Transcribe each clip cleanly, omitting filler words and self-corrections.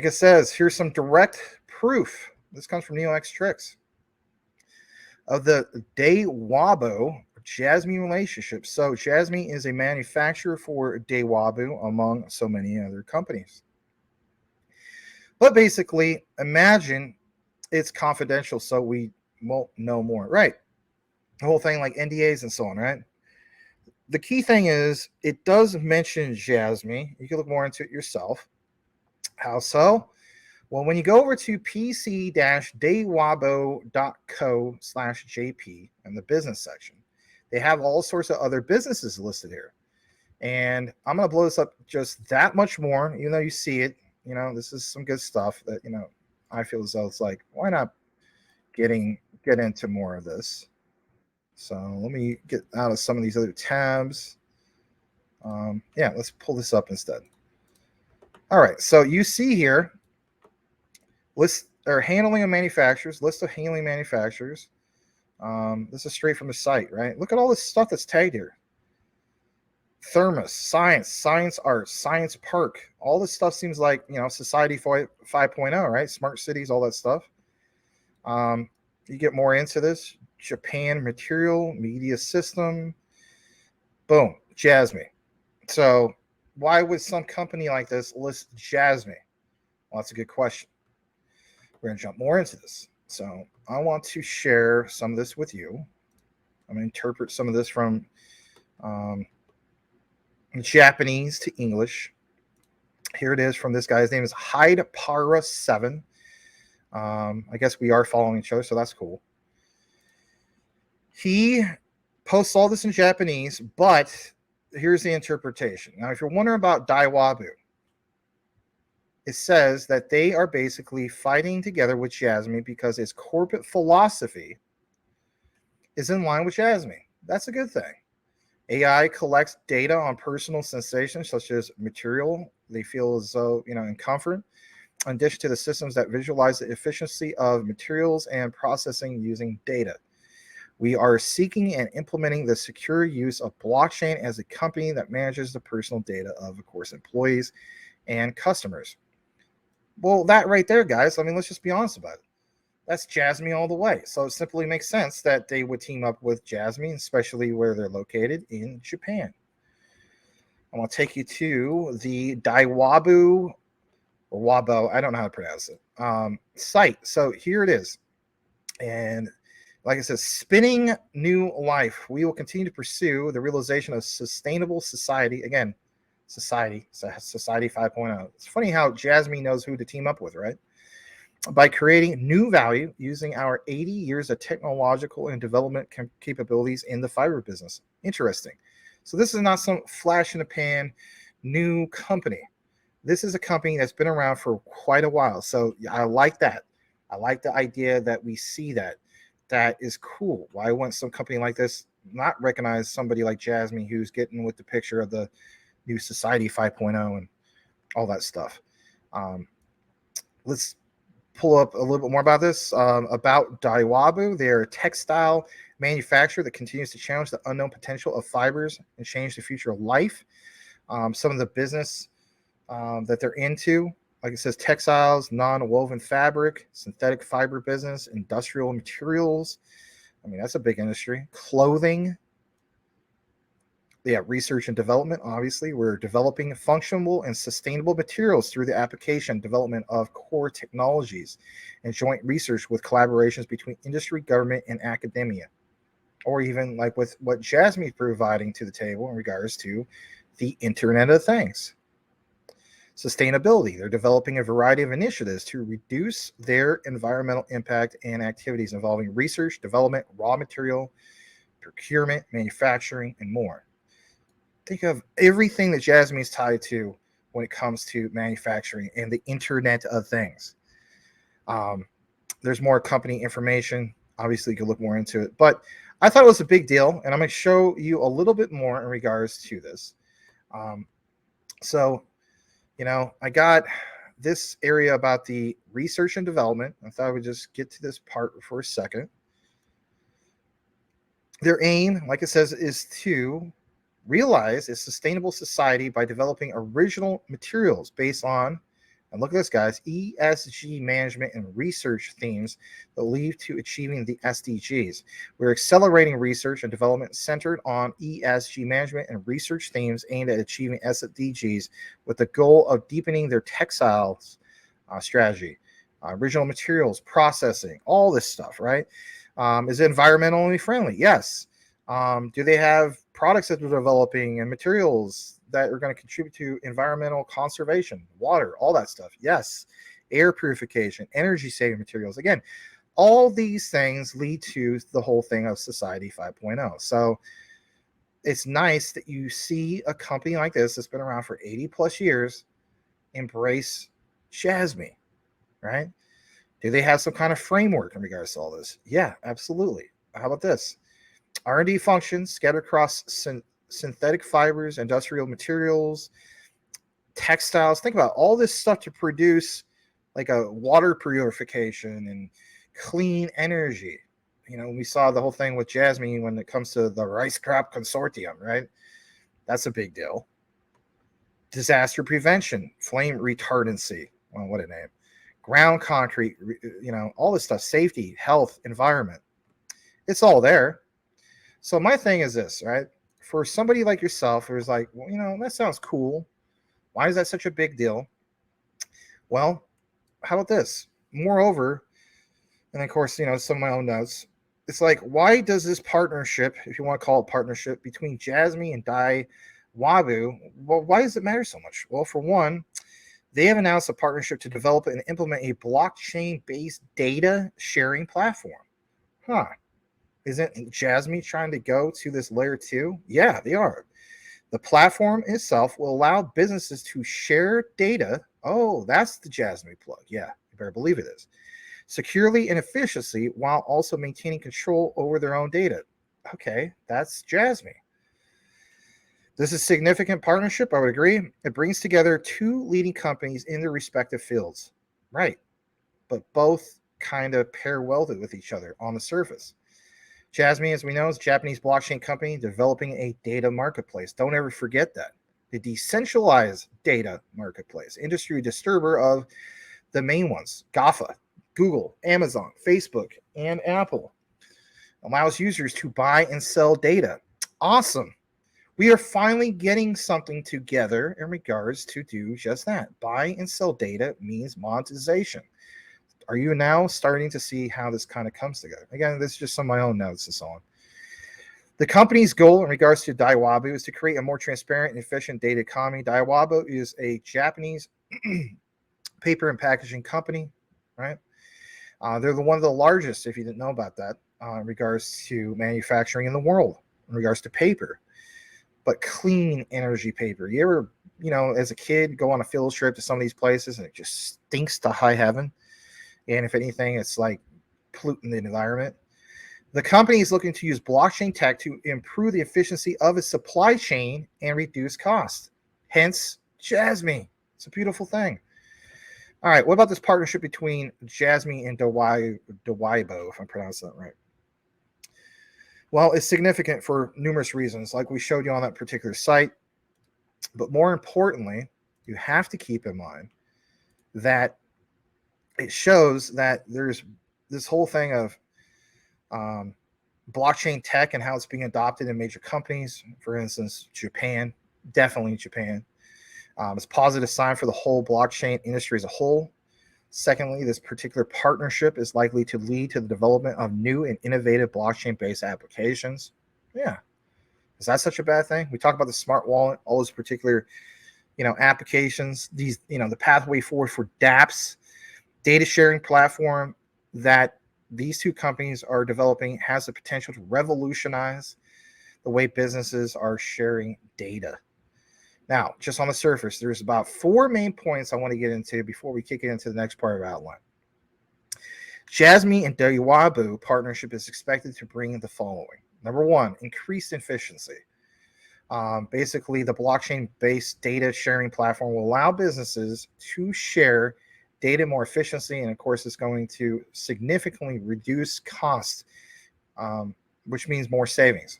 Like it says, here's some direct proof. This comes from NeoX Tricks of the Daiwabo Jasmy relationship. So Jasmy is a manufacturer for Daiwabo, among so many other companies. But basically, imagine it's confidential, so we won't know more, right? The whole thing, like NDAs and so on, right? The key thing is it does mention Jasmy. You can look more into it yourself. How so? Well, when you go over to pc-daiwabo.co/jp in the business section, they have all sorts of other businesses listed here. And I'm going to blow this up just that much more, even though you see it. This is some good stuff that, I feel as though it's like, why not get into more of this? So let me get out of some of these other tabs. Let's pull this up instead. All right, so you see here, list or handling of manufacturers, list of handling manufacturers. This is straight from the site, right? Look at all this stuff that's tagged here. Thermos, science arts, science park. All this stuff seems like, Society 5.0, right? Smart cities, all that stuff. You get more into this. Japan material, media system. Boom, Jasmy. So why would some company like this list Jasmy? Well, that's a good question. We're going to jump more into this. So I want to share some of this with you. I'm going to interpret some of this from Japanese to English. Here it is from this guy. His name is Hydepara7. I guess we are following each other, so that's cool. He posts all this in Japanese, but here's the interpretation. Now, if you're wondering about Daiwabo, it says that they are basically fighting together with Jasmy because its corporate philosophy is in line with Jasmy. That's a good thing. AI collects data on personal sensations such as material they feel as though, in comfort, in addition to the systems that visualize the efficiency of materials and processing using data. We are seeking and implementing the secure use of blockchain as a company that manages the personal data of course, employees and customers. Well, that right there, guys, let's just be honest about it. That's Jasmy all the way. So it simply makes sense that they would team up with Jasmy, especially where they're located in Japan. I want to take you to the Daiwabo, or Wabo, I don't know how to pronounce it, site. So here it is. And like I said, spinning new life. We will continue to pursue the realization of sustainable society. Again, society 5.0. It's funny how Jasmy knows who to team up with, right? By creating new value using our 80 years of technological and development capabilities in the fiber business. Interesting. So this is not some flash in the pan new company. This is a company that's been around for quite a while. So I like that. I like the idea that we see that. That is cool. Why wouldn't some company like this not recognize somebody like Jasmy who's getting with the picture of the new Society 5.0 and all that stuff? Let's pull up a little bit more about this. About Daiwabo, they're a textile manufacturer that continues to challenge the unknown potential of fibers and change the future of life. Some of the business that they're into, like it says, textiles, non-woven fabric, synthetic fiber business, industrial materials. That's a big industry. Clothing. They have research and development. Obviously, we're developing functional and sustainable materials through the application and development of core technologies and joint research with collaborations between industry, government, and academia. Or even like with what Jasmy is providing to the table in regards to the Internet of Things. Sustainability. They're developing a variety of initiatives to reduce their environmental impact and activities involving research, development, raw material, procurement, manufacturing, and more. Think of everything that Jasmy is tied to when it comes to manufacturing and the Internet of Things. There's more company information. Obviously, you can look more into it. But I thought it was a big deal, and I'm going to show you a little bit more in regards to this. I got this area about the research and development. I thought I would just get to this part for a second. Their aim, like it says, is to realize a sustainable society by developing original materials based on And look at this, guys, ESG management and research themes that lead to achieving the SDGs. We're accelerating research and development centered on ESG management and research themes aimed at achieving SDGs with the goal of deepening their textiles strategy, original materials, processing, all this stuff, right? Is it environmentally friendly? Yes. Do they have products that they're developing and materials that are going to contribute to environmental conservation, water, all that stuff? Yes. Air purification, energy saving materials. Again, all these things lead to the whole thing of Society 5.0. So it's nice that you see a company like this that's been around for 80 plus years embrace Jasmy, right? Do they have some kind of framework in regards to all this? Yeah, absolutely. How about this? R&D functions scattered across synthetic fibers, industrial materials, textiles. Think about all this stuff to produce like a water purification and clean energy. You know, we saw the whole thing with Jasmy when it comes to the Rice Crop Consortium, right? That's a big deal. Disaster prevention, flame retardancy. Oh, what a name. Ground concrete, you know, all this stuff, safety, health, environment. It's all there. So my thing is this, right? For somebody like yourself who's like, well, you know, that sounds cool. Why is that such a big deal? Well, how about this? Moreover, and of course, you know, some of my own notes. It's like, why does this partnership, if you want to call it partnership, between Jasmy and Daiwabo, well, why does it matter so much? Well, for one, they have announced a partnership to develop and implement a blockchain-based data sharing platform. Huh. Isn't Jasmy trying to go to this layer 2? Yeah, they are. The platform itself will allow businesses to share data. Oh, that's the Jasmy plug. Yeah, you better believe it is. Securely and efficiently while also maintaining control over their own data. Okay, that's Jasmy. This is a significant partnership, I would agree. It brings together two leading companies in their respective fields. Right. But both kind of pair well with each other on the surface. Jasmy, as we know, is a Japanese blockchain company developing a data marketplace. Don't ever forget that. The decentralized data marketplace, industry disturber of the main ones, GAFA, Google, Amazon, Facebook, and Apple. Allows users to buy and sell data. Awesome. We are finally getting something together in regards to do just that. Buy and sell data means monetization. Are you now starting to see how this kind of comes together? Again, this is just some of my own notes and so on. The company's goal in regards to Daiwabo is to create a more transparent and efficient data economy. Daiwabo is a Japanese paper and packaging company, right? They're one of the largest, if you didn't know about that, in regards to manufacturing in the world, in regards to paper, but clean energy paper. You ever, you know, as a kid, go on a field trip to some of these places and it just stinks to high heaven? And if anything, it's like polluting the environment. The company is looking to use blockchain tech to improve the efficiency of its supply chain and reduce costs. Hence, Jasmy. It's a beautiful thing. All right, what about this partnership between Jasmy and Daiwabo, if I'm pronouncing that right? Well, it's significant for numerous reasons, like we showed you on that particular site. But more importantly, you have to keep in mind that it shows that there's this whole thing of blockchain tech and how it's being adopted in major companies. For instance, Japan, definitely Japan. It's a positive sign for the whole blockchain industry as a whole. Secondly, this particular partnership is likely to lead to the development of new and innovative blockchain-based applications. Yeah. Is that such a bad thing? We talk about the smart wallet, all those particular, you know, applications, these, you know, the pathway forward for dApps, data sharing platform that these two companies are developing has the potential to revolutionize the way businesses are sharing data. Now, just on the surface, there's about 4 main points I want to get into before we kick it into the next part of our outline. Jasmy and Daiwabo partnership is expected to bring the following. Number 1, increased efficiency. Basically, the blockchain-based data sharing platform will allow businesses to share data more efficiently, and of course, it's going to significantly reduce costs, which means more savings.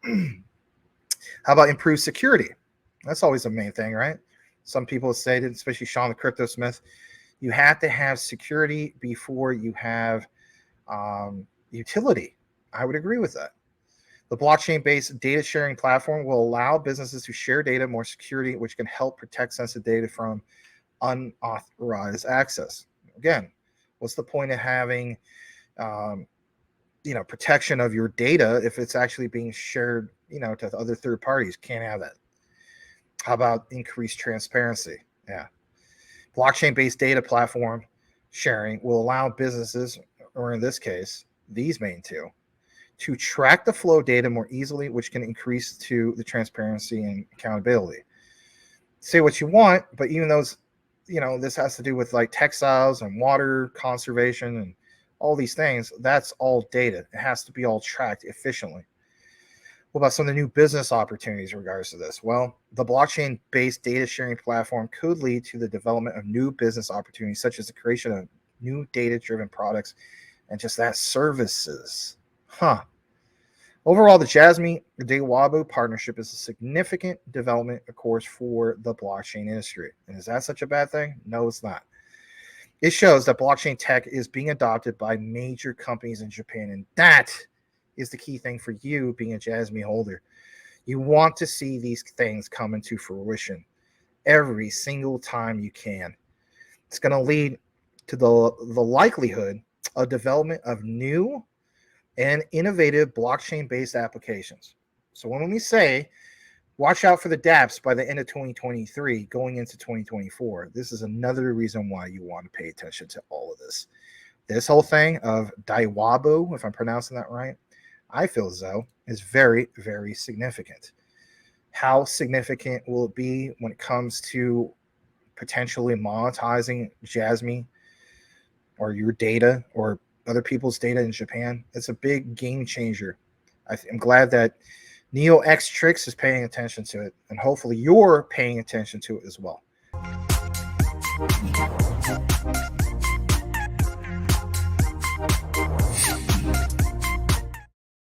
How about improved security? That's always the main thing, right? some people have stated, especially Sean the Crypto Smith, you have to have security before you have utility. I would agree with that. The blockchain-based data sharing platform will allow businesses to share data more securely, which can help protect sensitive data from unauthorized access. Again, what's the point of having protection of your data if it's actually being shared to other third parties? Can't have that. How about increased transparency? Yeah. Blockchain-based data platform sharing will allow businesses, or in this case, these main two, to track the flow of data more easily, which can increase to the transparency and accountability. Say what you want, but even those, this has to do with like textiles and water conservation and all these things. That's all data. It has to be all tracked efficiently. What about some of the new business opportunities in regards to this? Well, the blockchain-based data sharing platform could lead to the development of new business opportunities, such as the creation of new data-driven products and just that services. Overall, the Jasmy Daiwabo partnership is a significant development, of course, for the blockchain industry. And is that such a bad thing? No, it's not. It shows that blockchain tech is being adopted by major companies in Japan, and that is the key thing for you being a Jasmy holder. You want to see these things come into fruition every single time you can. It's going to lead to the likelihood of development of new and innovative blockchain-based applications. So when we say, watch out for the dApps by the end of 2023, going into 2024, this is another reason why you want to pay attention to all of this. This whole thing of Daiwabo, if I'm pronouncing that right, I feel as though is very, very significant. How significant will it be when it comes to potentially monetizing Jasmy or your data or other people's data in Japan? It's a big game changer. I'm glad that Neo X Tricks is paying attention to it, and hopefully you're paying attention to it as well.